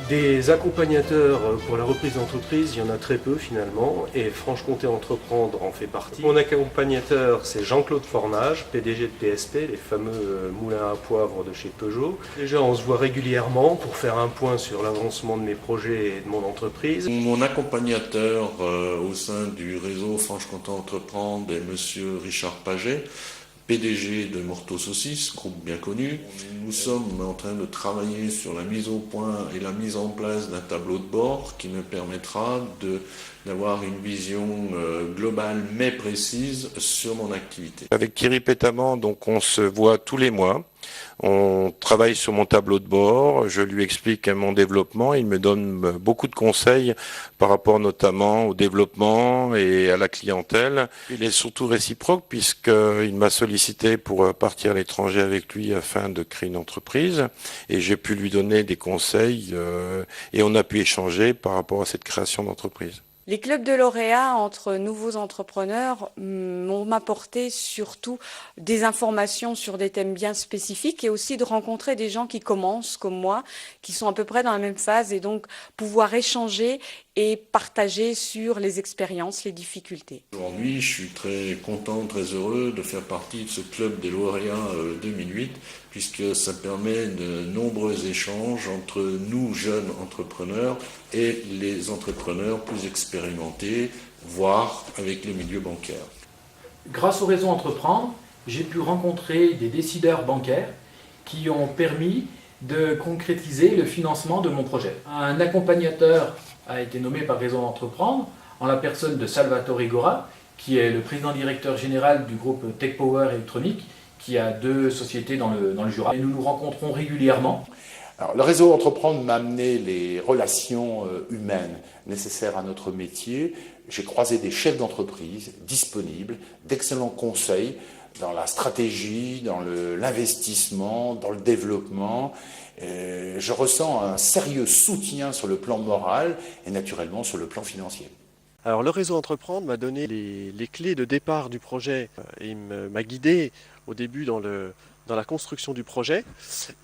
Des accompagnateurs pour la reprise d'entreprise, il y en a très peu finalement, et Franche-Comté Entreprendre en fait partie. Mon accompagnateur, c'est Jean-Claude Fornage, PDG de PSP, les fameux moulins à poivre de chez Peugeot. Déjà, on se voit régulièrement pour faire un point sur l'avancement de mes projets et de mon entreprise. Mon accompagnateur au sein du réseau Franche-Comté Entreprendre est Monsieur Richard Paget, PDG de Morteau Saucisses, groupe bien connu. Nous sommes en train de travailler sur la mise au point et la mise en place d'un tableau de bord qui me permettra d'avoir une vision globale mais précise sur mon activité. Avec Thierry Pétaman, donc on se voit tous les mois. On travaille sur mon tableau de bord, je lui explique mon développement, il me donne beaucoup de conseils par rapport notamment au développement et à la clientèle. Il est surtout réciproque puisqu'il m'a sollicité pour partir à l'étranger avec lui afin de créer une entreprise et j'ai pu lui donner des conseils et on a pu échanger par rapport à cette création d'entreprise. Les clubs de lauréats entre nouveaux entrepreneurs m'ont apporté surtout des informations sur des thèmes bien spécifiques et aussi de rencontrer des gens qui commencent comme moi, qui sont à peu près dans la même phase et donc pouvoir échanger et partager sur les expériences, les difficultés. Aujourd'hui, je suis très content, très heureux de faire partie de ce club des lauréats 2008 puisque ça permet de nombreux échanges entre nous, jeunes entrepreneurs, et les entrepreneurs plus expérimentés, voire avec les milieux bancaires. Grâce au réseau Entreprendre, j'ai pu rencontrer des décideurs bancaires qui ont permis de concrétiser le financement de mon projet. Un accompagnateur a été nommé par Réseau Entreprendre en la personne de Salvatore Gora, qui est le président directeur général du groupe Tech Power Électronique, qui a 2 sociétés dans le Jura. Et nous nous rencontrons régulièrement. Alors, le réseau Entreprendre m'a amené les relations humaines nécessaires à notre métier. J'ai croisé des chefs d'entreprise disponibles, d'excellents conseils dans la stratégie, dans l'investissement, dans le développement. Je ressens un sérieux soutien sur le plan moral et naturellement sur le plan financier. Alors le réseau Entreprendre m'a donné les clés de départ du projet et m'a guidé au début dans la construction du projet.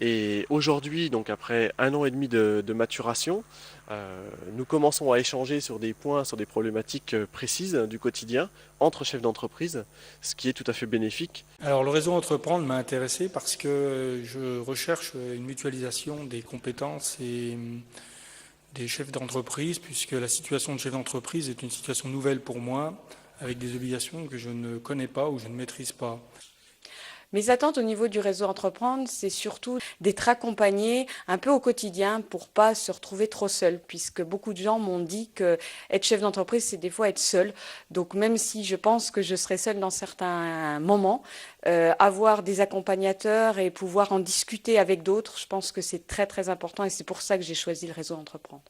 Et aujourd'hui, donc après 1 an et demi de maturation, nous commençons à échanger sur des points, sur des problématiques précises du quotidien entre chefs d'entreprise, ce qui est tout à fait bénéfique. Alors le réseau Entreprendre m'a intéressé parce que je recherche une mutualisation des compétences et des chefs d'entreprise, puisque la situation de chef d'entreprise est une situation nouvelle pour moi, avec des obligations que je ne connais pas ou je ne maîtrise pas. Mes attentes au niveau du réseau Entreprendre, c'est surtout d'être accompagné un peu au quotidien pour pas se retrouver trop seul, puisque beaucoup de gens m'ont dit que être chef d'entreprise, c'est des fois être seul. Donc même si je pense que je serai seule dans certains moments, avoir des accompagnateurs et pouvoir en discuter avec d'autres, je pense que c'est très très important et c'est pour ça que j'ai choisi le réseau Entreprendre.